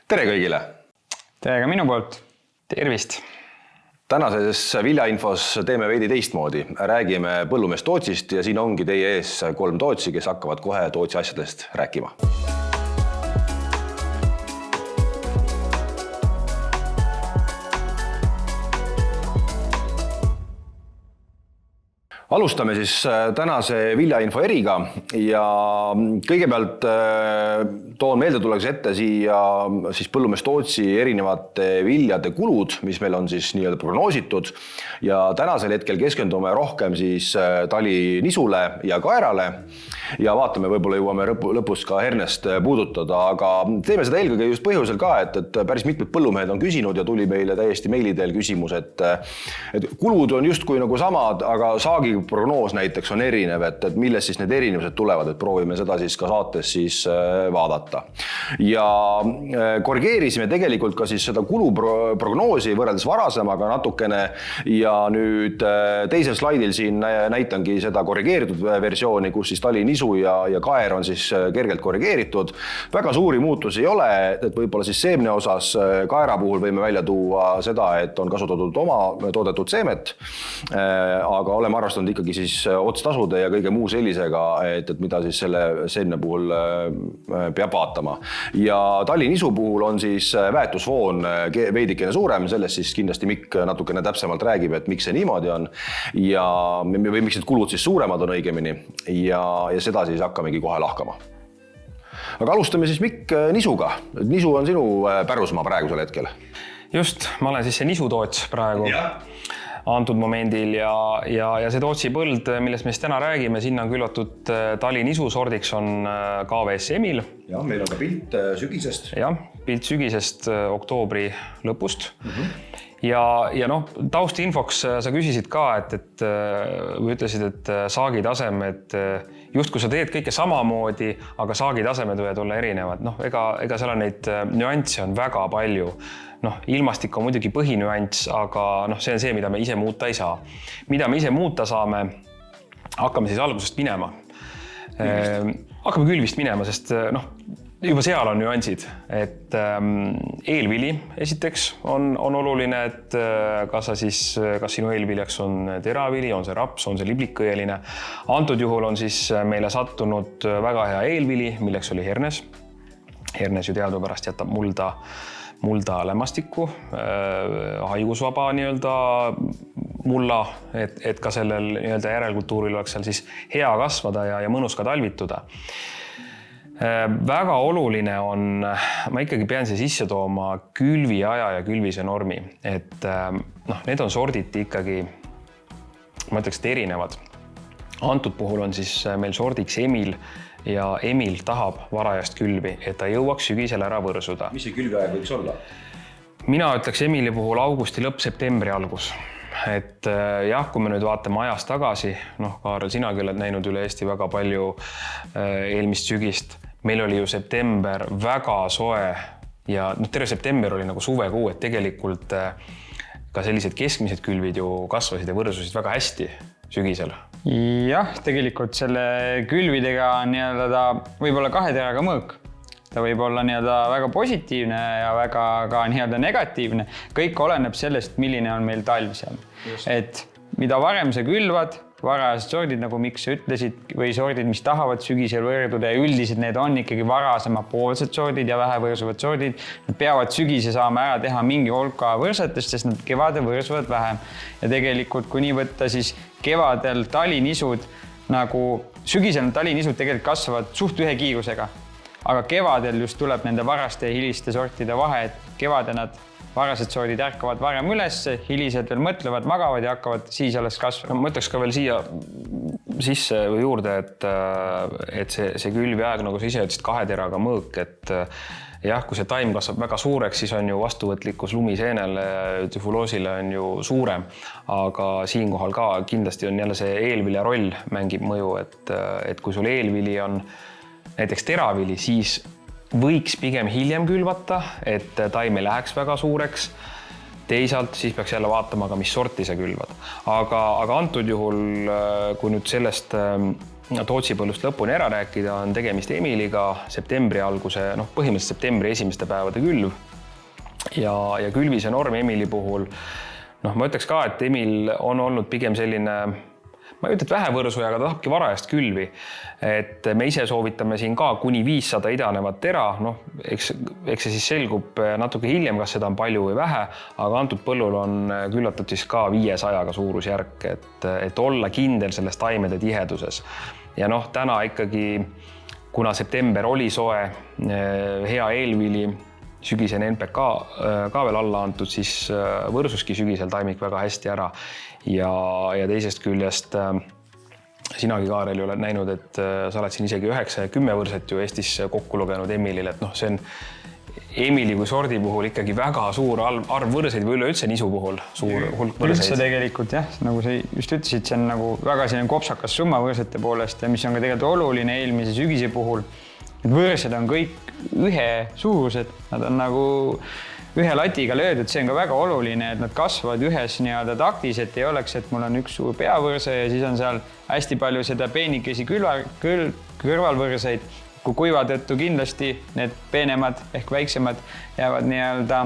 Tere kõigile! Tere ka minu poolt! Tervist! Tänases viljainfos teeme veidi teistmoodi. Räägime põllumeest Tootsist ja siin ongi teie ees 3 Tootsi, kes hakkavad kohe Tootsi asjadest rääkima. Alustame siis tänase viljainfo eriga ja kõigepealt toon meeldetuletuseks ette siia siis põllumeest Tootsi erinevate viljade kulud, mis meil on siis nii-öelda prognoositud ja tänasel hetkel keskendume rohkem siis talinisule ja kaerale ja vaatame, võib-olla jõuame lõpus ka hernest puudutada, aga teeme seda eelkõige just põhjusel ka, et päris mitmed põllumehed on küsinud ja tuli meile täiesti meili teel küsimus, et kulud on justkui nagu samad, aga saagi prognoos näiteks on erinev, et millest siis need erinevused tulevad, et proovime seda siis ka saates siis vaadata. Ja korrigeerisime tegelikult ka siis seda kuluprognoosi võrreldes varasemaga natukene ja nüüd teisel slaidil siin näitangi seda korrigeeritud versiooni, kus siis talinisu ja kaer on siis kergelt korrigeeritud. Väga suuri muutusi ei ole, et võib-olla siis seemne osas kaera puhul võime välja tuua seda, et on kasutatud oma toodetud seemet, aga oleme arvestanud ikkagi siis otstasude ja kõige muu sellisega, et mida siis selle seemne puhul peab vaatama. Ja talinisu puhul on siis väetusvoon veidikene suurem, sellest siis kindlasti Mikk natukene täpsemalt räägib, et miks see niimoodi on või miks need kulud siis suuremad on õigemini ja seda siis hakkamegi kohe lahkama. Aga alustame siis Mikk nisuga. Nisu on sinu pärusmaa praegusel hetkel. Just, ma olen siis see nisutoots praegu antud momendil ja see Tootsi põld, millest me siis täna räägime, sinna on külvatud talinisu sordiks on KVS Emil. Ja, meil on ka pilt sügisest. Jah, pilt sügisest oktoobri lõpust. Ja noh, tausti infoks sa küsisid ka, või ütlesid, et saagitasemed, just kui sa teed kõike samamoodi, aga saagitasemed võivad olla erinevad. Noh, ega seal on neid nüansse on väga palju. Noh, ilmastik on muidugi põhinüanss, aga see on see, mida me ise muuta ei saa. Mida me ise muuta saame, hakkame siis algusest minema. Hakkame külvist minema, sest juba seal on nüansid, et eelvili esiteks on oluline, et kas sinu eelviljaks on teravili, on see raps, on see liblikõieline. Antud juhul on siis meile sattunud väga hea eelvili, milleks oli hernes. Hernes ju teadupärast jätab mulda lämmastikku, haigusvaba mulla, et ka sellel järelkultuuril oleks seal siis hea kasvada ja mõnus ka talvituda. Väga oluline on, ma ikkagi pean see sisse tooma külvi aja ja külvise normi, et need on sorditi ikkagi, ma ütleks, et erinevad. Antud puhul on siis meil sordiks Emil ja Emil tahab varajast külvi, et ta jõuaks sügisel ära võrsuda. Mis see külvi aeg võiks olla? Mina ütleks Emili puhul augusti lõpp, septembri algus. Et jah, kui me nüüd vaatame ajas tagasi, Kaarel, sinagi oled näinud üle Eesti väga palju eelmist sügist. Meil oli ju september väga soe ja terve september oli nagu suvekuu, et tegelikult ka sellised keskmised külvid ju kasvasid ja võrsusid väga hästi sügisel. Jah, tegelikult selle külvidega on võib-olla 2 teraga mõõk. Ta võib olla väga positiivne ja väga ka negatiivne. Kõik oleneb sellest, milline on meil talv seal. Et mida varem sa külvad, varajased sordid, nagu Mikk sa ütlesid, või sordid, mis tahavad sügisel võrduda ja üldiselt need on ikkagi varasema poolsed sordid ja vähe võrsuvad sordid. Nad peavad sügise saama ära teha mingi hulka võrsetest, sest nad kevadel võrsuvad vähem. Ja tegelikult, kui nii võtta, siis kevadel talinisud, sügisel talinisud tegelikult kasvavad suht ühe kiirusega. Aga kevadel just tuleb nende varaste ja hiliste sortide vahe, et kevadel nad varased sordid ärkavad varem üles, hilised veel mõtlevad, magavad ja hakkavad siis alles kasvama. Ma ütleks ka veel siia sisse või juurde, et see külviaeg, nagu sa ise ütlesid, 2 teraga mõõk, et jah, kui see taim kasvab väga suureks, siis on ju vastuvõtlikkus lumiseenele, tüfuloosile on ju suurem, aga siinkohal ka kindlasti on jälle see eelvilja roll mängib mõju, et kui sul eelvili on näiteks teravili, siis võiks pigem hiljem külvata, et taim ei läheks väga suureks. Teisalt siis peaks jälle vaatama ka, mis sorti sa külvad. Aga antud juhul, kui nüüd sellest Tootsi põllust lõpuni ära rääkida, on tegemist Emiliga, septembri alguse, põhimõtteliselt septembri esimeste päevade külv. Ja külvise norm Emili puhul, ma ütleks ka, et Emil on olnud pigem selline, ma ei ütle, et vähevõrsuja, aga ta tahabki varajast külvi. Et me ise soovitame siin ka kuni 500 idanevat tera, eks see siis selgub natuke hiljem, kas seda on palju või vähe, aga antud põllul on külvatud siis ka 500-ga suurusjärk, et olla kindel selles taimede tiheduses. Ja täna ikkagi, kuna september oli soe, hea eelvili, sügisene NPK ka veel alla antud, siis võrsuski sügisel taimik väga hästi ära. Ja teisest küljest sinagi, Kaarel, ju oled näinud, et sa oled siin isegi 9 ja 10 võrset ju Eestis kokku lugenud Emilil, et see on Emili kui sordi puhul ikkagi väga suur arv võrseid või üleüldse nisu puhul suur hulk võrseid. Üldse tegelikult jah, nagu sa just ütlesid, see on nagu väga selline kopsakas summa võrsete poolest ja mis on ka tegelikult oluline eelmise sügise puhul. Et võrsed on kõik ühe suurused, nad on nagu ühe latiga löödud, see on ka väga oluline, et nad kasvavad ühes nii-öelda taktis, et ei oleks, et mul on üks suur peavõrse ja siis on seal hästi palju seda peenikesi kõrvalvõrseid, kui kuiva tõttu kindlasti need peenemad ehk väiksemad jäävad nii-öelda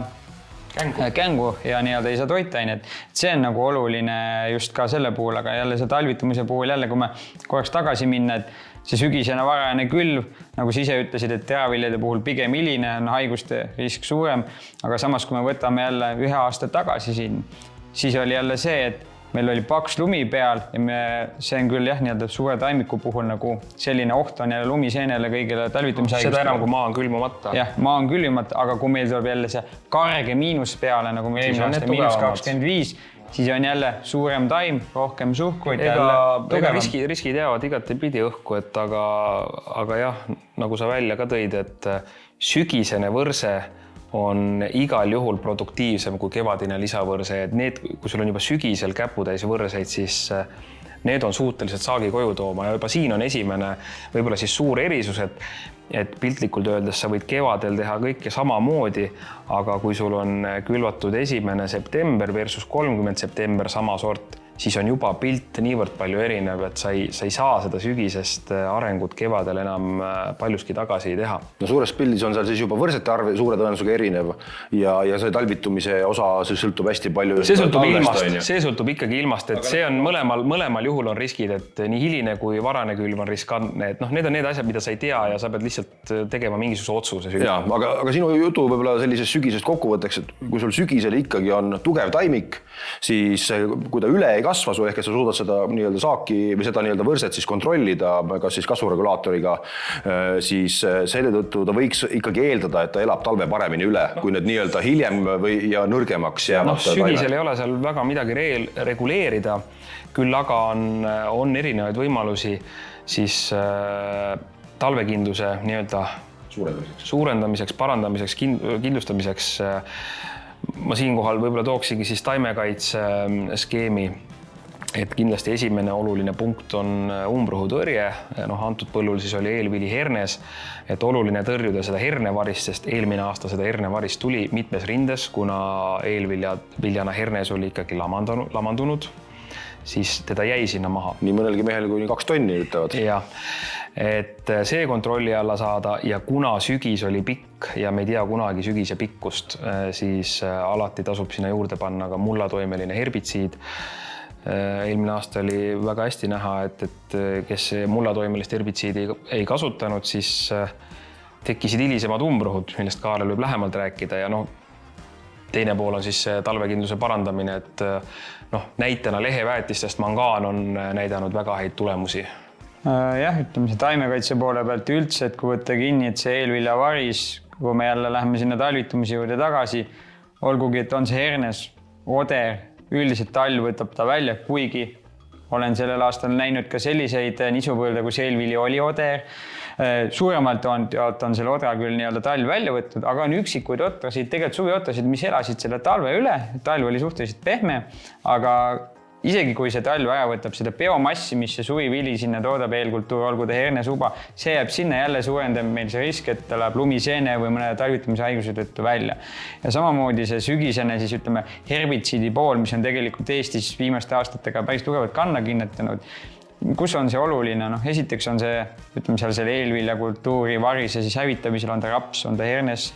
kängu ja nii-öelda ei saa toitainet. See on nagu oluline just ka selle puhul, aga jälle see talvitumise puhul jälle, kui me korraks tagasi minna, et see sügisene varajane külv, nagu sa ise ütlesid, et teraviljade puhul pigem hiline on haiguste risk suurem, aga samas, kui me võtame jälle 1 aasta tagasi siin, siis oli jälle see, et meil oli paks lumi peal ja see on küll jah, nii-öelda suure taimiku puhul nagu selline oht on jälle lumiseenele kõigile talvitamishaigustele. Seda enam, kui maa on külmumata. Jah, maa on külmumata, aga kui meil tuleb jälle see karge miinus peale, nagu meil eelmine aasta -25, siis on jälle suurem taim, rohkem suhkruid. Ega riskid jäävad igatepidi õhku, et aga jah, nagu sa välja ka tõid, et sügisene võrse on igal juhul produktiivsem kui kevadine lisavõrse. Et need, kui sul on juba sügisel käputäis võrseid, siis need on suutelised saagi koju tooma ja juba siin on esimene võib-olla siis suur erisus, et piltlikult öeldes sa võid kevadel teha kõike samamoodi, aga kui sul on külvatud 1. september versus 30. september sama sort, siis on juba pilt niivõrd palju erinev, et sa ei saa seda sügisest arengut kevadel enam paljuski tagasi teha. No suures pildis on seal siis juba võrsete arv suure tõenäosusega erinev ja see talvitumise osa sõltub hästi palju. See sõltub ikkagi ilmast, et see on mõlemal juhul on riskid, et nii hiline kui varane külv on riskantne, et need on need asjad, mida sa ei tea ja sa pead lihtsalt tegema mingisuguse otsuse. Ja, aga sinu jutu võib-olla sellisest sügisest kokkuvõtteks, et kui sul sügisel ikkagi on tugev taimik, siis kui ta üle ei kasva su, ehk et sa suudad seda nii-öelda saaki või seda nii-öelda võrset siis kontrollida, kas siis kasvuregulaatoriga, siis selle tõttu ta võiks ikkagi eeldada, et ta elab talve paremini üle, kui need nii-öelda hiljem ja nõrgemaks jäävad. Sügisel ei ole seal väga midagi reguleerida, küll aga on erinevaid võimalusi siis talvekindluse nii-öelda suurendamiseks, parandamiseks, kindlustamiseks. Ma siinkohal võib-olla tooksigi siis taimekaitse skeemi, et kindlasti esimene oluline punkt on umbrohutõrje. Antud põllul siis oli eelvili hernes, et oluline tõrjuda seda hernevarist, sest eelmine aasta seda hernevarist tuli mitmes rindes, kuna eelviljana hernes oli ikkagi lamandunud, siis teda jäi sinna maha. Nii mõnelgi mehel kuni 2 tonni ütlevad. Ja, et see kontrolli alla saada ja kuna sügis oli pikk ja me ei tea kunagi sügise pikkust, siis alati tasub sinna juurde panna ka mullatoimeline herbitsiid. Eelmine aasta oli väga hästi näha, et kes mullatoimelist herbitsiidi ei kasutanud, siis tekkisid hilisemad umbrohud, millest Kaarel võib lähemalt rääkida ja teine pool on siis talvekindluse parandamine, et näitena leheväetistest mangaan on näidanud väga häid tulemusi. Jah, ütleme see taimekaitse poole pealt üldse, et kui võtta kinni, et see eelviljavaris, kui me jälle läheme sinna talvitumise juurde tagasi, olgugi, et on see hernes, oder, üldiselt talv võtab ta välja, kuigi olen sellel aastal näinud ka selliseid nisupõlde, kus eelvili oli oder. Suuremalt on selle odra küll nii-öelda talv välja võtnud, aga on üksikuid otrasid, tegelikult suviotrasid, mis elasid selle talve üle. Talv oli suhteliselt pehme, aga isegi kui see talv ära võtab seda biomassi, mis see suvivili sinna toodab eelkultuur, olgu ta hernesuba, see jääb sinna jälle suurendab meil see risk, et ta läheb lumiseene või mõne talvitamise haiguse tõttu välja. Ja samamoodi see sügisene siis ütleme herbitsiidi pool, mis on tegelikult Eestis viimaste aastatega päris tugevalt kanna kinnetanud. kus on see oluline? Noh, esiteks on see, ütleme seal selle eelviljakultuuri varise siis hävitamisel on ta raps, on ta hernes,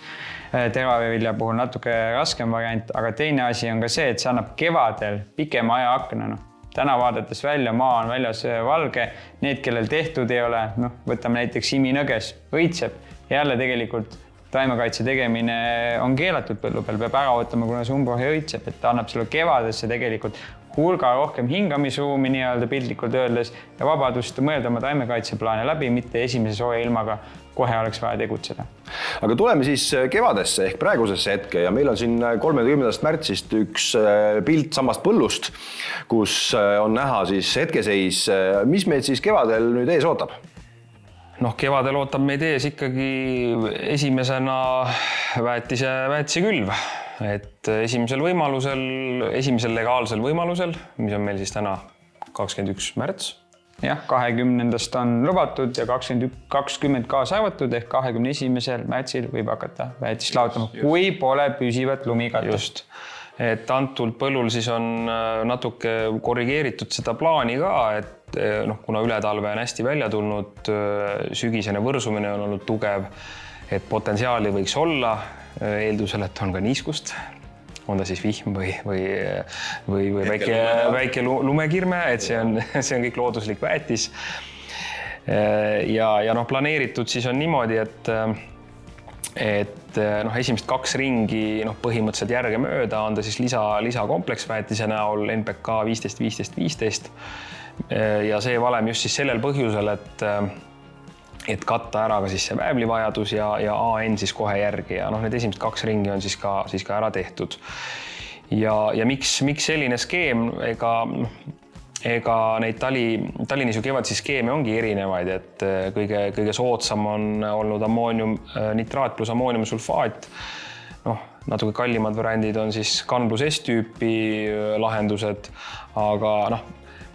teravilja puhul natuke raskem variant, aga teine asi on ka see, et see annab kevadel pikema ajaakna. Täna vaadates välja, maa on väljas valge, need, kellel tehtud ei ole, võtame näiteks Siminõges, õitseb, jälle tegelikult taimekaitse tegemine on keelatud põllu peal, peab ära ootama, kuna see umbrohi õitseb, et ta annab selle kevadesse tegelikult hulga rohkem hingamisruumi nii-öelda piltlikult öeldes ja vabadust mõelda oma taimekaitseplaane läbi, mitte esimese sooja ilmaga kohe oleks vaja tegutseda. Aga tuleme siis kevadesse ehk praegusesse hetke ja meil on siin 30. märtsist üks pilt samast põllust, kus on näha siis hetkeseis. Mis meid siis kevadel nüüd ees ootab? Kevadel ootab meid ees ikkagi esimesena väetise külv. Et esimesel legaalsel võimalusel, mis on meil siis täna 21. märts. Jah, 20. on lubatud ja 2020 kaasa arvatud ehk 21. märtsil võib hakata väetist laotama, kui pole püsivat lumikatust. Just. Et antud põllul siis on natuke korrigeeritud seda plaani ka, et kuna üle talve on hästi välja tulnud, sügisene võrsumine on olnud tugev, et potentsiaali võiks olla, eeldusel, et on ka niiskust, on ta siis vihm või väike lumekirme, et see on kõik looduslik väetis. Ja planeeritud siis on niimoodi, et esimest 2 ringi põhimõtteliselt järge mööda on ta siis lisakompleksväetise näol NPK 15-15-15 ja see valem just siis sellel põhjusel, et katta ära ka siis see väävlivajadus ja AN siis kohe järgi ja need esimesed 2 ringi on siis ka ära tehtud. Ja miks selline skeem, ega neid talinisu kevadisi skeeme ongi erinevaid, et kõige soodsam on olnud ammoonium nitraat pluss ammooniumsulfaat. Natuke kallimad variandid on siis CAN plus S-tüüpi lahendused, aga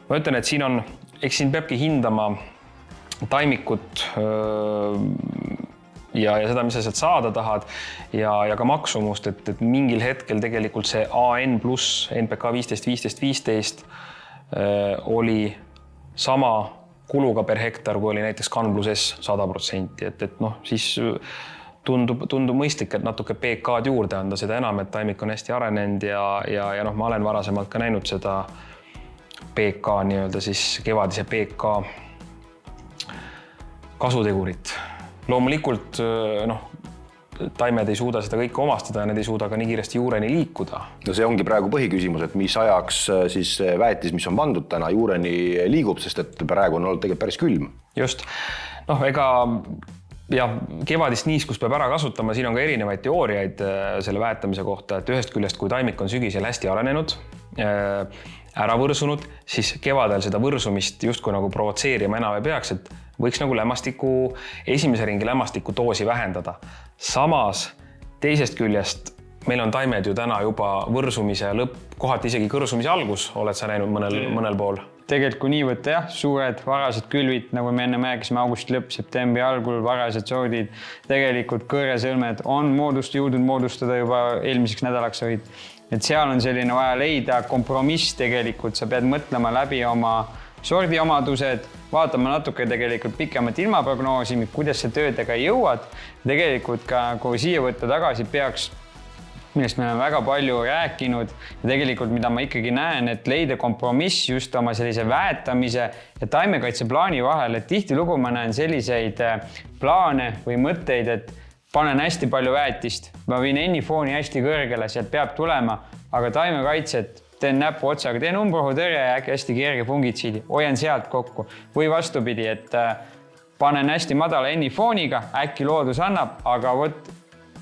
ma ütlen, et siin peabki hindama taimikut ja seda, mis sa sealt saada tahad ja ka maksumust, et mingil hetkel tegelikult see AN pluss NPK 15-15-15 oli sama kuluga per hektar, kui oli näiteks CAN plus S 100%, et siis tundub mõistlik, et natuke PK-d juurde anda, seda enam, et taimik on hästi arenenud ja ma olen varasemalt ka näinud seda PK nii-öelda siis kevadise PK kasutegurit. Loomulikult taimed ei suuda seda kõike omastada ja need ei suuda ka nii kiiresti juureni liikuda. See ongi praegu põhiküsimus, et mis ajaks siis väetis, mis on pandud täna juureni liigub, sest et praegu on olnud tegelikult päris külm. Just. Kevadist niiskust peab ära kasutama, siin on ka erinevaid teooriaid selle väetamise kohta, et ühest küljest, kui taimik on sügisel hästi arenenud, ära võrsunud, siis kevadel seda võrsumist justkui nagu provotseerima enam ei peaks, et võiks nagu esimese ringi lämmastiku doosi vähendada. Samas teisest küljest meil on taimed ju täna juba võrsumise lõpp, kohati isegi kõrsumise algus, oled sa näinud mõnel pool? Tegelikult kui nii võtta jah, suured varased külvid, nagu me enne rääkisime, augusti lõpp, septembri algul, varased sordid, tegelikult kõõresõlmed on jõudnud moodustada juba eelmiseks nädalaks olid. Et seal on selline vaja leida kompromiss tegelikult, sa pead mõtlema läbi oma sordi omadused, vaatama natuke tegelikult pikemat ilmaprognoosi, kuidas sa töödega jõuad. Tegelikult ka, kui siia võtta tagasi peaks, millest me oleme väga palju rääkinud ja tegelikult, mida ma ikkagi näen, et leida kompromiss just oma sellise väetamise ja taimekaitseplaani vahel, et tihtilugu ma näen selliseid plaane või mõtteid, et panen hästi palju väetist, ma viin N-fooni hästi kõrgele, sealt peab tulema, aga taimekaitset teen näpu otsaga, teen umbrohutõrje ja äkki hästi kerge fungitsiidi, hoian sealt kokku. Või vastupidi, et panen hästi madala N-fooniga, äkki loodus annab, aga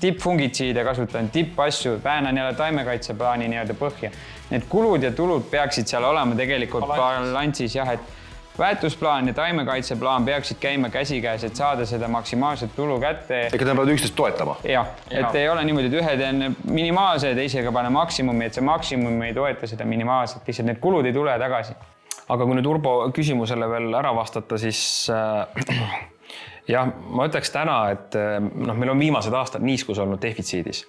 tippfungitsiide kasutan, tippasju, väänan jälle taimekaitseplaani nii-öelda põhja. Need kulud ja tulud peaksid seal olema tegelikult balanssis, jah, et väetusplaan ja taimekaitseplaan peaksid käima käsikäes, et saada seda maksimaalset tulu kätte. Ega ta peavad üksteist toetama? Jah, et ei ole niimoodi, et ühed on minimaalse ja teisega pane maksimumi, et see maksimum ei toeta seda minimaalselt, lihtsalt need kulud ei tule tagasi. Aga kui nüüd Urbo küsimusele veel ära vastata, siis jah, ma ütleks täna, et meil on viimased aastad niiskus olnud defitsiidis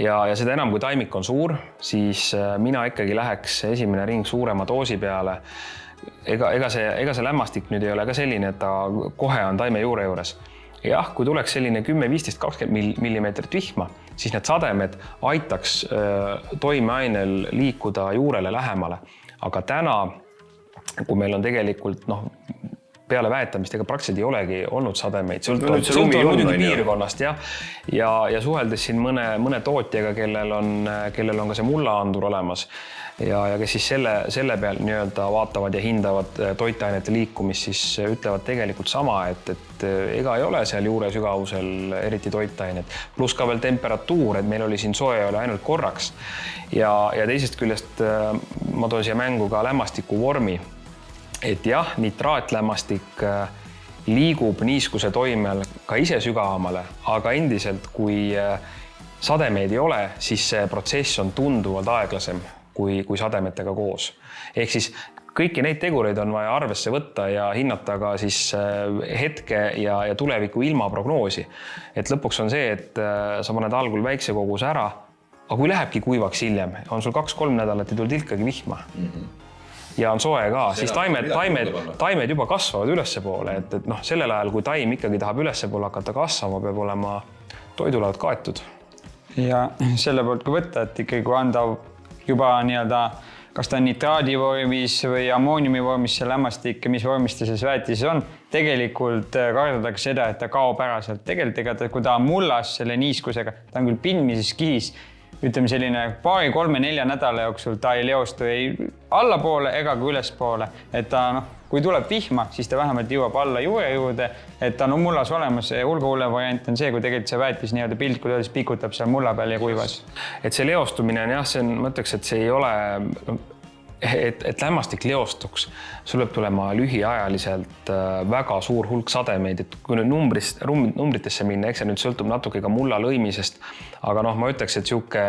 ja seda enam, kui taimik on suur, siis mina ikkagi läheks esimene ring suurema doosi peale. ega see lämmastik nüüd ei ole ka selline, et ta kohe on taime juure juures. Jah, kui tuleks selline 10, 15, 20 millimeetrit vihma, siis need sademed aitaks toimeainel liikuda juurele lähemale. Aga täna, kui meil on tegelikult peale väetamist, ega praktiliselt ei olegi olnud sademeid. Sõltuvalt muidugi piirkonnast ja suheldes siin mõne tootjaga, kellel on ka see mullaandur olemas ja kes siis selle peal vaatavad ja hindavad toitainete liikumist, siis ütlevad tegelikult sama, et ega ei ole seal juure sügavusel eriti toitainet. Pluss ka veel temperatuur, et meil oli siin soe oli ainult korraks. Ja teisest küljest ma toon siia mängu ka lämmastiku vormi. Et jah, nitraatlämmastik liigub niiskuse toimel ka ise sügavamale, aga endiselt, kui sademeid ei ole, siis see protsess on tunduvalt aeglasem kui sademetega koos. Ehk siis kõiki neid tegureid on vaja arvesse võtta ja hinnata ka siis hetke ja tuleviku ilmaprognoosi. Et lõpuks on see, et sa paned algul väikse koguse ära, aga kui lähebki kuivaks hiljem, on sul 2-3 nädalat ei tulnud ilkagi vihma. Ja on soe ka, siis taimed juba kasvavad ülesse poole, et sellel ajal, kui taim ikkagi tahab ülesse poole hakata kasvama, peab olema toidulaud kaetud. Ja selle poolt kui võtta, et ikkagi kui anda juba kas ta on nitraadi vormis või ammooniumi vormis see lämmastik, mis vormis ta siis väetises on, tegelikult kardetakse seda, et ta kaob ära sealt. Tegelikult, kui ta on mullas selle niiskusega, ta on küll pindmises kihis, ütleme selline 2-3-4 nädala jooksul ta ei leostu ei allapoole ega ka ülespoole. Et ta, kui tuleb vihma, siis ta vähemalt jõuab alla juure juurde, et ta on mullas olemas. Hulga hullem variant on see, kui tegelikult see väetis piltlikult öeldes pikutab seal mulla peal ja kuivas. Et see leostumine on jah, ma ütleks, et see ei ole, et lämmastik leostuks. Sul võib tulema lühiajaliselt väga suur hulk sademeid, et kui nüüd numbritesse minna, eks see nüüd sõltub natuke ka mulla lõimisest, aga ma ütleks, et siuke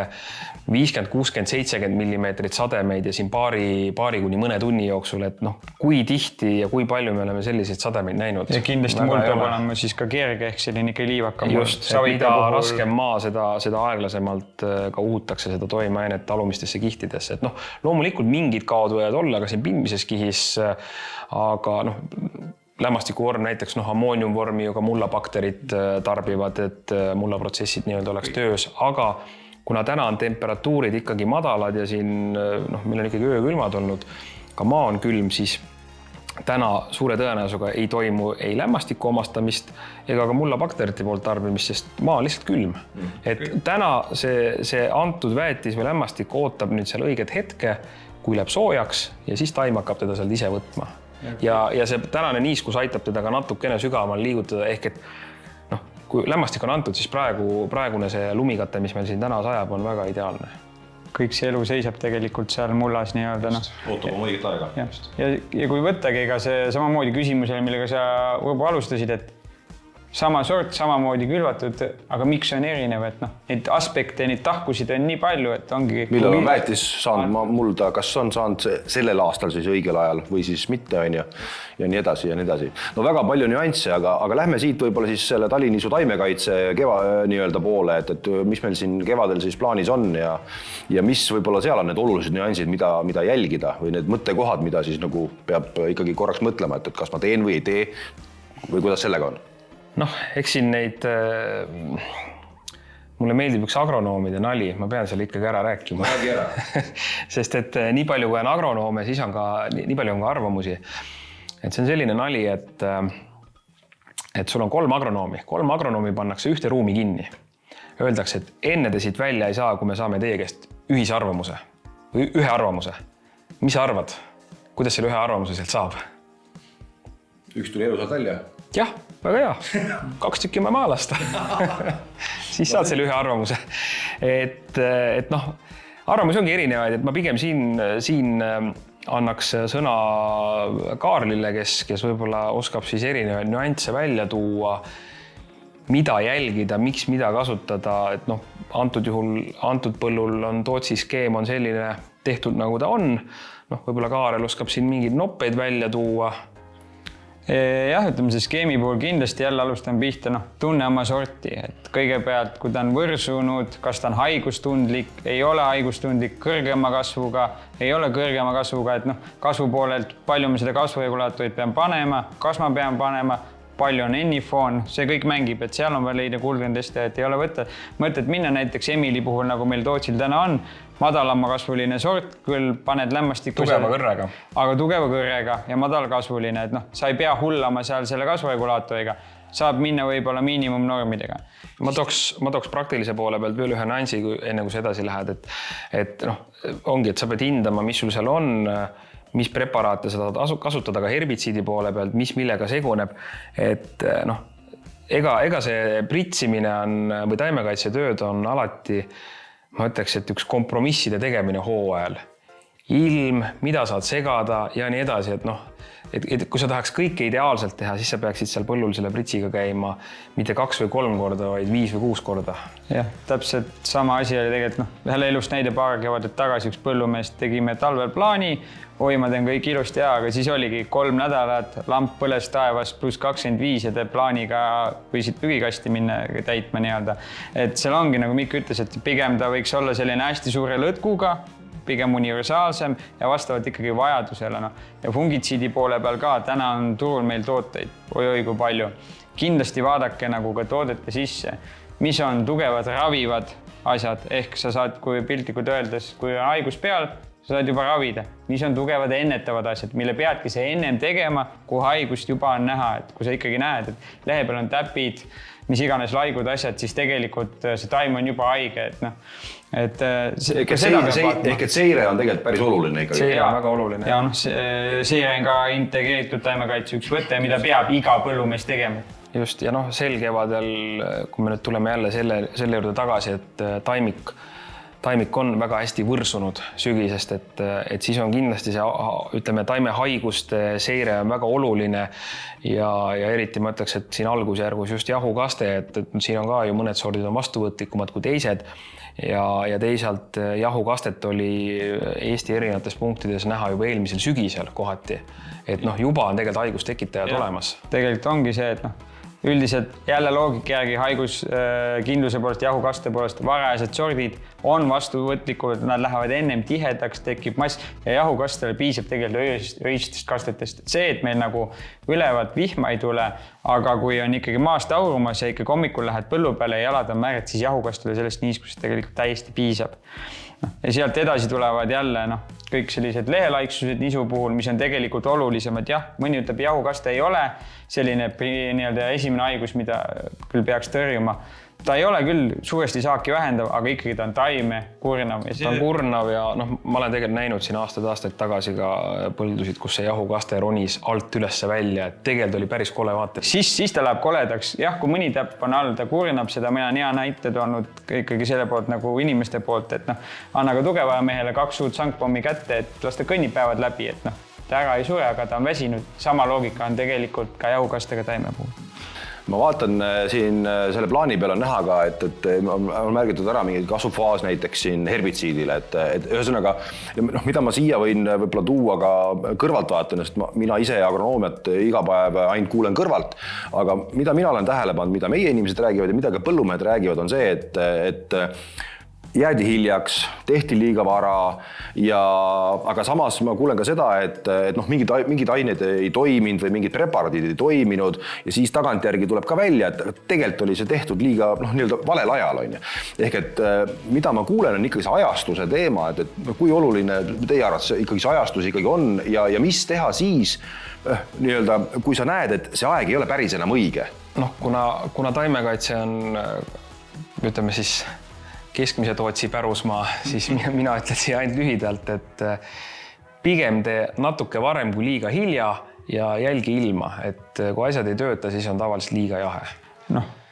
50, 60, 70 millimeetrit sademeid ja siin paari kuni mõne tunni jooksul, et kui tihti ja kui palju me oleme selliseid sademeid näinud. Ja kindlasti mul peab olema siis ka kerge, ehk selline ikka liivakam. Just, mida raskem maa, seda aeglasemalt ka uhutakse seda toimeainet alumistesse kihtidesse. Et loomulikult mingid kaod võivad olla ka siin pindmises kihis, aga lämmastikuvorm näiteks ammooniumvormi ju ka mullabakterid tarbivad, et mullaprotsessid oleks töös, aga kuna täna on temperatuurid ikkagi madalad ja siin meil on ikkagi öökülmad olnud, ka maa on külm, siis täna suure tõenäosusega ei toimu ei lämmastiku omastamist ega ka mullabakterite poolt tarbimist, sest maa on lihtsalt külm. Et täna see antud väetis või lämmastik ootab nüüd seal õiget hetke, kui läheb soojaks ja siis taim hakkab teda sealt ise võtma. Ja see tänane niiskus aitab teda ka natukene sügavamal liigutada, ehk et kui lämmastik on antud, siis praegune see lumikate, mis meil siin täna sajab, on väga ideaalne. Kõik see elu seisab tegelikult seal mullas Ootab oma õiget aega. Ja kui võttagi ega see samamoodi küsimusele, millega sa Urbo alustasid, et sama sort, samamoodi külvatud, aga miks on erinev, et neid aspekte, neid tahkusid on nii palju, et ongi... Millal on väetis saanud mulda, kas on saanud sellel aastal siis õigel ajal või siis mitte, on ja nii edasi ja nii edasi. Väga palju nüansse, aga lähme siit võib-olla siis selle taliniisu taimekaitse poole, et mis meil siin kevadel siis plaanis on ja mis võib-olla seal on need olulised nüansid, mida jälgida või need mõttekohad, mida siis peab ikkagi korraks mõtlema, et kas ma teen või ei tee või kuidas sellega on? Eks siin neid, mulle meeldib üks agronoomide nali, ma pean selle ikkagi ära rääkima. Sest et nii palju kui on agronoome, siis on ka nii palju on ka arvamusi. Et see on selline nali, et sul on 3 agronoomi pannakse ühte ruumi kinni. Öeldakse, et enne te siit välja ei saa, kui me saame teie käest ühise arvamuse või ühe arvamuse. Mis sa arvad? Kuidas selle ühe arvamuse sealt saab? Üks tuli elusalt välja. Jah, väga hea. 2 tükki ma maalasta. Siis saad selle ühe arvamuse. Et arvamusi ongi erinevaid, et ma pigem siin annaks sõna Kaarlile, kes võib-olla oskab siis erinevaid nüansse välja tuua, mida jälgida, miks mida kasutada, et antud juhul, antud põllul on Tootsi skeem on selline tehtud, nagu ta on. Võib-olla Kaarel oskab siin mingeid noppeid välja tuua. Jah, ütleme see skeemi puhul kindlasti jälle alustan pihta, tunne oma sorti, et kõigepealt, kui ta on võrsunud, kas ta on haigustundlik, ei ole haigustundlik, kõrgema kasvuga, ei ole kõrgema kasvuga, et kasvu poolelt, palju me seda kasvuregulaatorit pean panema, kas ma pean panema, palju on ennifoon, see kõik mängib, et seal on veel leida kulgenteste, et ei ole mõtet minna näiteks Emili puhul, nagu meil Tootsil täna on, madalama kasvuline sort, küll paned lämmastikku tugeva kõrrega. Aga tugeva kõrrega ja madalkasvuline, et sa ei pea hullama seal selle kasvuregulaatoriga, saab minna võib-olla miinimumnormidega. Ma tooks praktilise poole pealt veel ühe nüansi, enne kui sa edasi lähed, et ongi, et sa pead hindama, mis sul seal on, mis preparaate sa tahad kasutada ka herbitsiidi poole pealt, mis millega seguneb, et ega see pritsimine on või taimekaitsetööd on alati, ma ütleks, et üks kompromisside tegemine hooajal. Ilm, mida saad segada ja nii edasi, et kui sa tahaks kõike ideaalselt teha, siis sa peaksid seal põllul selle pritsiga käima mitte 2 või 3 korda, vaid 5 või 6 korda. Jah, täpselt sama asi oli tegelikult, ühele elust näide paar kevadet tagasi üks põllumeest tegime talvel plaani, ma teen kõik ilusti hea, aga siis oligi 3 nädalat, lamp põles taevas +25 ja te plaaniga võisid prügikasti minna täitma nii-öelda. Et seal ongi, nagu Mikk ütles, et pigem ta võiks olla selline hästi suure lõtkuga, pigem universaalsem ja vastavalt ikkagi vajadusele. Ja fungitsiidi poole peal ka, täna on turul meil tooteid, oi kui palju. Kindlasti vaadake nagu ka toodete sisse, mis on tugevad ravivad asjad, ehk sa saad, kui piltlikult öeldes, kui on haigus peal, sa saad juba ravida, mis on tugevad ennetavad asjad, mille peadki see ennem tegema, kui haigust juba on näha, et kui sa ikkagi näed, et lehe peal on täpid, mis iganes laigud asjad, siis tegelikult see taim on juba haige, et seire on tegelikult päris oluline ikkagi. Seire on väga oluline. Ja seire on ka integreeritud taimekaitse üks võte, mida peab iga põllumees tegema. Just, ja sel kevadel, kui me nüüd tuleme jälle selle juurde tagasi, et taimik on väga hästi võrsunud sügisest, et siis on kindlasti see, ütleme, taimehaiguste seire on väga oluline ja eriti ma ütleks, et siin algusjärgus just jahukaste, et siin on ka ju mõned sordid on vastuvõtlikumad kui teised ja teisalt jahukastet oli Eesti erinevates punktides näha juba eelmisel sügisel kohati, et juba on tegelikult haigustekitajad olemas. Tegelikult ongi see, et üldiselt jälle loogika järgi haiguskindluse poolest, jahukaste poolest varajased sordid on vastuvõtlikud, nad lähevad ennem tihedaks, tekib mass ja jahukastele piisab tegelikult öistest kastetest. See, et meil nagu ülevalt vihma ei tule, aga kui on ikkagi maast aurumas ja ikkagi hommikul lähed põllu peale ja jalad on määred, siis jahukastele sellest niiskusest tegelikult täiesti piisab. Ja sealt edasi tulevad jälle kõik sellised lehelaiksused nisu puhul, mis on tegelikult olulisemad. Jah, mõni ütleb, jahukaste ei ole selline esimene haigus, mida küll peaks tõrjuma. Ta ei ole küll suuresti saaki vähendav, aga ikkagi ta on taime, kurnav. Ta on kurnav ja ma olen tegelikult näinud siin aastaid tagasi ka põldusid, kus see jahukaste ronis alt ülesse välja, et tegelikult oli päris kole vaate. Siis ta läheb koledaks. Jah, kui mõni täpp on all, ta kurnab seda, mina on hea näited olnud ikkagi selle poolt nagu inimeste poolt, et anna ka tugeva mehele 2 suurt sangpommi kätte, et las ta kõnnib päevad läbi, et ta ära ei sure, aga ta on väsinud. Sama loogika on tegelikult ka jahukastega taime puhul. Ma vaatan siin selle plaani peal on näha ka, et on märgitud ära mingi kasvufaas näiteks siin herbitsiidile, et ühesõnaga, mida ma siia võin võib-olla tuua ka kõrvalt vaatan, sest mina ise agronoomiat iga päev ainult kuulen kõrvalt, aga mida mina olen tähele pannud, mida meie inimesed räägivad ja mida ka põllumehed räägivad, on see, et jäädi hiljaks, tehti liiga vara aga samas ma kuulen ka seda, et mingid ained ei toiminud või mingid preparaadid ei toiminud ja siis tagantjärgi tuleb ka välja, et tegelikult oli see tehtud liiga valel ajal. Ehk et mida ma kuulen on ikkagi see ajastuse teema, et kui oluline teie arvates ikkagi see ajastus ikkagi on ja mis teha siis, kui sa näed, et see aeg ei ole päris enam õige? Kuna taimekaitse on, ütleme siis, keskmise Tootsi pärusmaa, siis mina ütlesin ainult lühidalt, et pigem tee natuke varem kui liiga hilja ja jälgi ilma, et kui asjad ei tööta, siis on tavaliselt liiga jahe.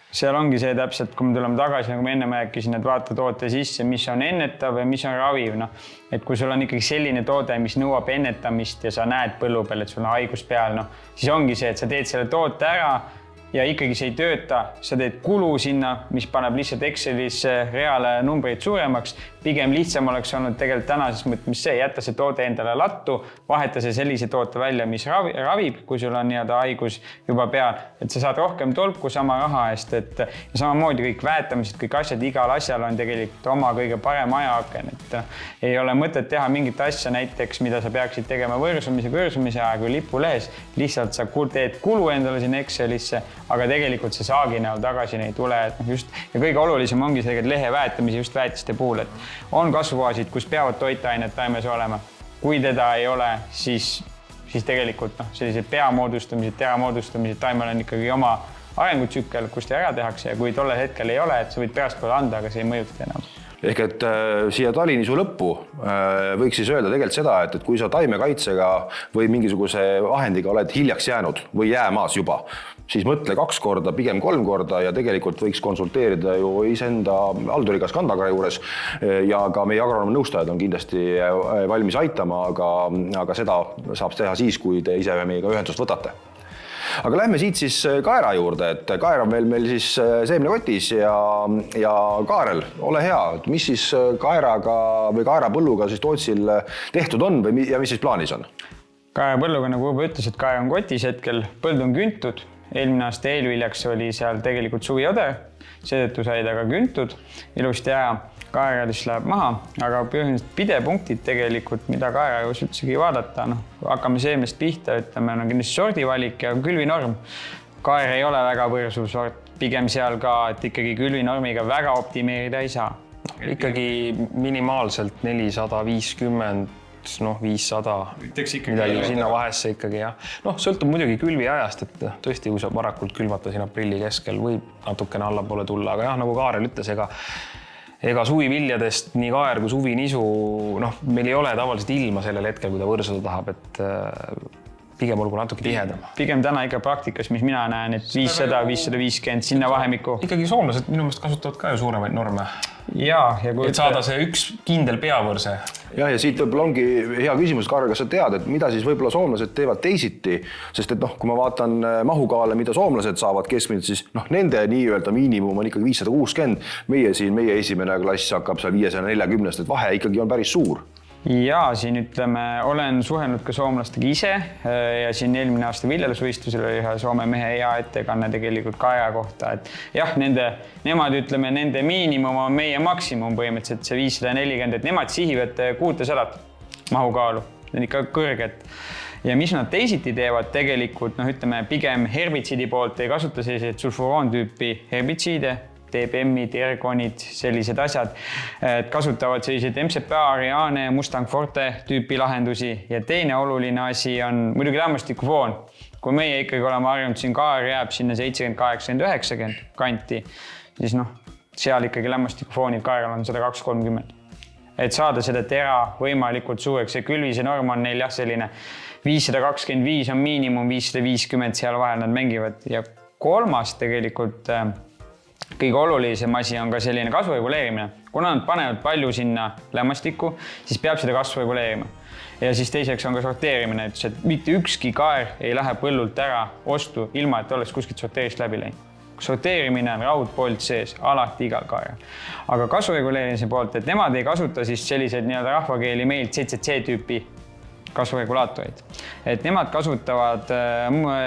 Seal ongi see täpselt, kui me tuleme tagasi, nagu ma enne rääkisin, et vaata toote sisse, mis on ennetav ja mis on raviv. Et kui sul on ikkagi selline toode, mis nõuab ennetamist ja sa näed põllu peal, et sul on haigus peal, siis ongi see, et sa teed selle toote ära ja ikkagi see ei tööta, sa teed kulu sinna, mis paneb lihtsalt Excelisse reale numbreid suuremaks. Pigem lihtsam oleks olnud tegelikult tänases mõttes see, jätta see toode endale lattu, vaheta see sellise toote välja, mis ravib, kui sul on nii-öelda haigus juba peal, et sa saad rohkem tolku sama raha eest, et ja samamoodi kõik väetamised, kõik asjad, igal asjal on tegelikult oma kõige parem ajaaken, et ei ole mõtet teha mingit asja näiteks, mida sa peaksid tegema võrsumise aega või lipulehes, lihtsalt sa teed kulu endale sinna Excelisse, aga tegelikult see saagi näol tagasi ei tule, et just ja kõige olulisem ongi see tegelikult lehe väetamise just väetiste puhul, et on kasvuvaasid, kus peavad toitained taimes olema. Kui teda ei ole, siis tegelikult sellised pea moodustamised, tera moodustamised taimel on ikkagi oma arengutsükkel, kus ta ära tehakse ja kui tollel hetkel ei ole, et sa võid pärast anda, aga see ei mõjuta enam. Ehk et siia talinisu lõppu võiks siis öelda tegelikult seda, et kui sa taimekaitsega või mingisuguse vahendiga oled hiljaks jäänud või jäämaas juba, siis mõtle 2 korda, pigem 3 korda ja tegelikult võiks konsulteerida ju iseenda halduriga Skandagara juures ja ka meie agronoomi nõustajad on kindlasti valmis aitama, aga seda saab teha siis, kui te ise meiega ühendust võtate. Aga lähme siit siis kaera juurde, et kaer on meil siis seemnekotis ja Kaarel, ole hea, et mis siis kaeraga või kaerapõlluga siis Tootsil tehtud on või ja mis siis plaanis on? Kaerapõlluga, nagu juba ütles, et kaer on kotis hetkel, põld on küntud. Eelmine aasta eelviljaks oli seal tegelikult suvioder, seetõttu sai ta ka küntud ilusti ära. Kaeradis läheb maha, aga põhimõtteliselt pidepunktid tegelikult, mida kaerajus üldsegi vaadata. Hakkame seemnest pihta, ütleme, on kindlasti sordivalik ja külvinorm. Kaer ei ole väga võrsuv sort, pigem seal ka, et ikkagi külvinormiga väga optimeerida ei saa. Ikkagi minimaalselt 450, 500, midagi sinna vahesse ikkagi jah. Sõltub muidugi külvi ajast, et tõesti, kui sa varakult külvata siin aprilli keskel, võib natukene allapoole tulla, aga jah, nagu Kaarel ütles, ega suviviljadest nii kaer kui suvinisu, meil ei ole tavaliselt ilma sellel hetkel, kui ta võrsuda tahab, et pigem olgu natuke tihedam. Pigem täna ikka praktikas, mis mina näen, et 500-550 sinna vahemikku. Ikkagi soomlased minu meelest kasutavad ka ju suuremaid norme. Et saada see üks kindel peavõrse. Ja siit võib-olla ongi hea küsimus, Kaarel, kas sa tead, et mida siis võib-olla soomlased teevad teisiti, sest et kui ma vaatan mahukaale, mida soomlased saavad keskmiselt, siis nende nii-öelda miinimum on ikkagi 560, meie esimene klass hakkab seal 540, et vahe ikkagi on päris suur. Ja siin ütleme, olen suhelnud ka soomlastega ise ja siin eelmine aasta viljelusvõistlusel oli ühe Soome mehe hea ettekanne tegelikult kaera kohta, et jah, nemad ütleme, nende miinimum on meie maksimum põhimõtteliselt see 540, et nemad sihivad 600 mahukaalu, see on ikka kõrged. Ja mis nad teisiti teevad tegelikult, ütleme, pigem herbitsiidi poolt ei kasuta selliseid sulfuroon-tüüpi herbitsiide, TBM-id, ergonid, sellised asjad, et kasutavad selliseid MCPA, Ariane, Mustang Forte tüüpi lahendusi ja teine oluline asi on muidugi lämmastikufoon. Kui meie ikkagi oleme harjunud siin kaar jääb sinna 70-80-90 kanti, siis seal ikkagi lämmastikufoonid kaeral on 120-30. Et saada seda tera võimalikult suureks ja külvise norm on neil jah selline 525 on miinimum, 550 seal vahel nad mängivad ja kolmas tegelikult kõige olulisem asi on ka selline kasvu reguleerimine. Kuna nad panevad palju sinna lämmastikku, siis peab seda kasvu reguleerima. Ja siis teiseks on ka sorteerimine, et mitte ükski kaer ei lähe põllult ära ostu ilma, et oleks kuskilt sorteerist läbi läinud. Sorteerimine on raudpolt sees, alati igal kaerel. Aga kasvu reguleerimise poolt, et nemad ei kasuta siis selliseid rahvakeeli meil CCC tüüpi kasvuregulaatorid. Et nemad kasutavad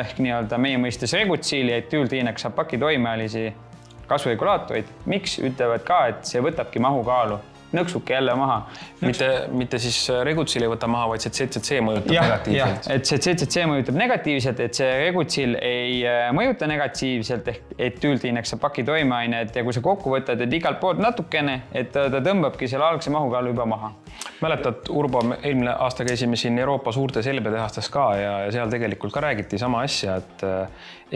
ehk meie mõistes regutsiili, et tüültriinek saab paki toimealisi kasvuregulaatorid. Miks ütlevad ka, et see võtabki mahukaalu, nõksuke jälle maha. Mitte siis regutsil ei võta maha, vaid see CCC mõjutab negatiivselt. Et see CCC mõjutab negatiivselt, et see regutsil ei mõjuta negatiivselt, et tüültriinek saab paki toimeained ja kui sa kokku võtad, et igalt poolt natukene, et ta tõmbabki selle algse mahukaalu juba maha. Mäletad, Urbo, eelmine aasta käisime siin Euroopa suurte selbetehastes ka ja seal tegelikult ka räägiti sama asja, et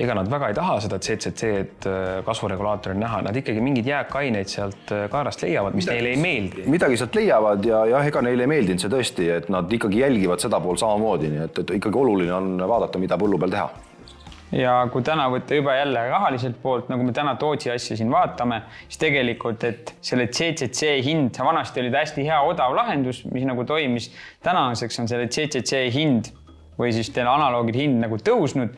ega nad väga ei taha seda CCC-d kasvuregulaatoril näha. Nad ikkagi mingid jääkaineid sealt kaerast leiavad, mis neile ei meeldi. Midagi sealt leiavad ja ega neile ei meeldinud see tõesti, et nad ikkagi jälgivad seda pool samamoodi, nii et ikkagi oluline on vaadata, mida põllu peal teha. Ja kui täna võtta juba jälle rahaliselt poolt, nagu me täna Tootsi asja siin vaatame, siis tegelikult, et selle CCC hind, vanasti oli hästi hea odav lahendus, mis nagu toimis. Tänaseks on selle CCC hind või siis teile analoogid hind nagu tõusnud.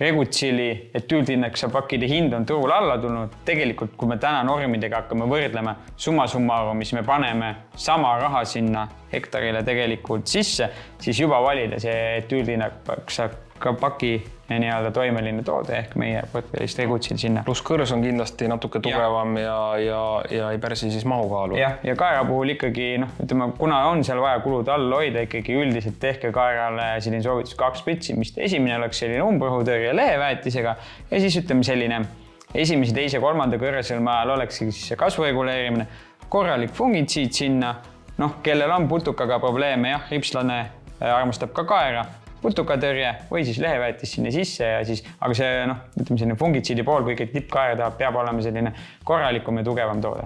Regutsili, etüültinnakspakkide hind on turul alla tulnud. Tegelikult, kui me täna normidega hakkame võrdlema summa summarum, mis me paneme sama raha sinna hektarile tegelikult sisse, siis juba valida see etüültinnaksapaki nii-öelda toimeline toode ehk meie portfellist Regutsil sinna. Pluss kõrs on kindlasti natuke tugevam ja ei pärsi siis mahukaalu. Ja kaera puhul ikkagi, ütleme, kuna on seal vaja kulud all hoida, ikkagi üldiselt tehke kaerale selline soovitus 2 spritsi, mis esimene oleks selline umbõhutõrje leheväetisega ja siis ütleme selline esimese, teise, kolmanda kõrresõlme ajal oleks siis see kasvu reguleerimine, korralik fungitsiid sinna, kellel on putukaga probleeme, ripslane armastab ka kaera, putukatõrje või siis leheväetis sinna sisse ja siis, aga see, ütleme selline fungitsiidi pool, kui ikkagi tippkaera tahab, peab olema selline korralikum ja tugevam toode.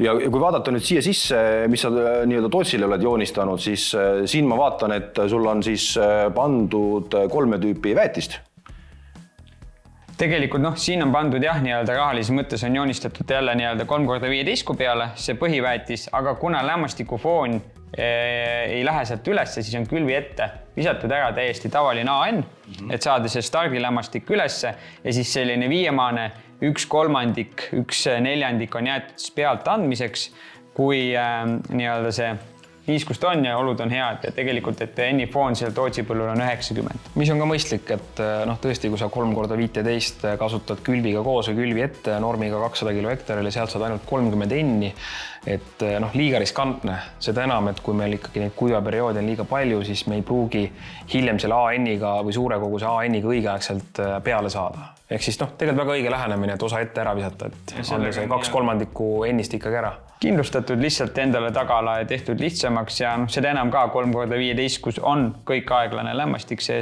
Ja kui vaadata nüüd siia sisse, mis sa nii-öelda Tootsile oled joonistanud, siis siin ma vaatan, et sul on siis pandud 3 tüüpi väetist. Tegelikult siin on pandud nii-öelda rahalises mõttes on joonistatud jälle nii-öelda 3x15 peale see põhiväetis, aga kuna lämmastikufoon ei lähe sealt ülesse, siis on külvi ette visatud ära täiesti tavaline AN, et saada see stardilämmastik ülesse ja siis selline viiemaane 1/3, 1/4 on jäetud pealt andmiseks, kui nii-öelda see niiskust on ja olud on head ja tegelikult, et ennifoon seal Tootsi põllul on 90. Mis on ka mõistlik, et tõesti, kui sa 3x15 kasutad külviga koos või külvi ette normiga 200 kilo hektaril ja sealt saad ainult 30 enni, et liiga riskantne. Seda enam, et kui meil ikkagi neid kuivaperioodi on liiga palju, siis me ei pruugi hiljem selle AN-iga või suure koguse AN-iga õigeaegselt peale saada. Ehk siis tegelikult väga õige lähenemine, et osa ette ära visata, et anda see 2/3 ennist ikkagi ära. Kindlustatud lihtsalt endale tagala ja tehtud lihtsamaks ja seda enam ka 3x15, kus on kõik aeglane lämmastik, see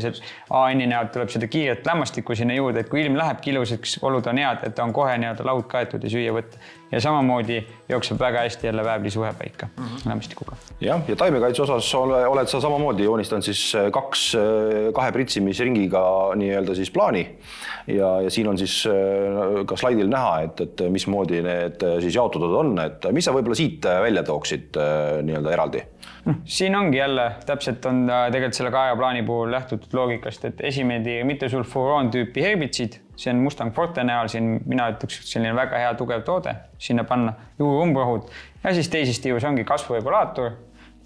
AN-i näol tuleb seda kiiret lämmastikku sinna juurde, et kui ilm läheb ilusaks, olud on head, et on kohe nii-öelda laud kaetud ja süüa võtta. Ja samamoodi jookseb väga hästi jälle vääblisuhe paika lämmastikuga. Ja taimekaitse osas oled sa samamoodi joonistanud siis 2 pritsimisringiga nii-öelda siis plaani ja siin on siis ka slaidil näha, et mismoodi need siis jaotatud on, et mis sa võib-olla siit välja tooksid nii-öelda eraldi? Siin ongi jälle, täpselt on tegelikult selle kaeraplaani puhul lähtutud loogikast, et esimene mittesulfuroon tüüpi herbitsid, see on Mustang Forte näol, siin mina ütleks selline väga hea tugev toode, sinna panna juurumbrohud ja siis teises tiivus ongi kasvuregulaator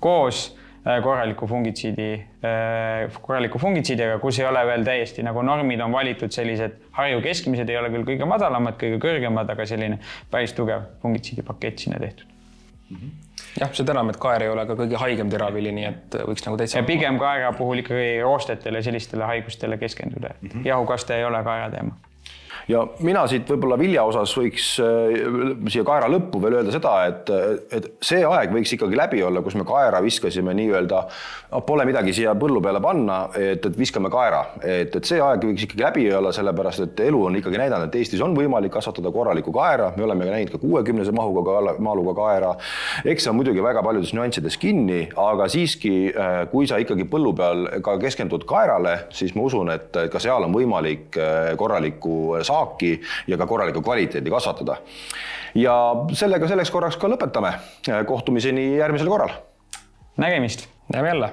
koos korraliku fungitsiidiga, kus ei ole veel täiesti nagu normid on valitud sellised Harju keskmised, ei ole küll kõige madalamad, kõige kõrgemad, aga selline päris tugev fungitsiidipakett sinna tehtud. Jah, see enam, et kaer ei ole ka kõige haigem teravili, nii et võiks nagu täitsa... Ja pigem kaera puhul ikkagi roostetele sellistele haigustele keskenduda. Jahukaste ei ole kaera teema. Ja mina siit võib-olla vilja osas võiks siia kaera lõppu veel öelda seda, et see aeg võiks ikkagi läbi olla, kus me kaera viskasime nii-öelda, pole midagi siia põllu peale panna, et viskame kaera. Et see aeg võiks ikkagi läbi olla, sellepärast, et elu on ikkagi näidanud, et Eestis on võimalik kasvatada korralikku kaera. Me oleme näinud ka 60 maaluga kaera. Eks see on muidugi väga paljudes nüanssides kinni, aga siiski, kui sa ikkagi põllu peal ka keskendud kaerale, siis ma usun, et ka seal on võimalik korralikku saaki ja ka korraliku kvaliteedi kasvatada. Ja sellega selleks korraks ka lõpetame. Kohtumiseni järgmisel korral. Nägemist. Näeme jälle.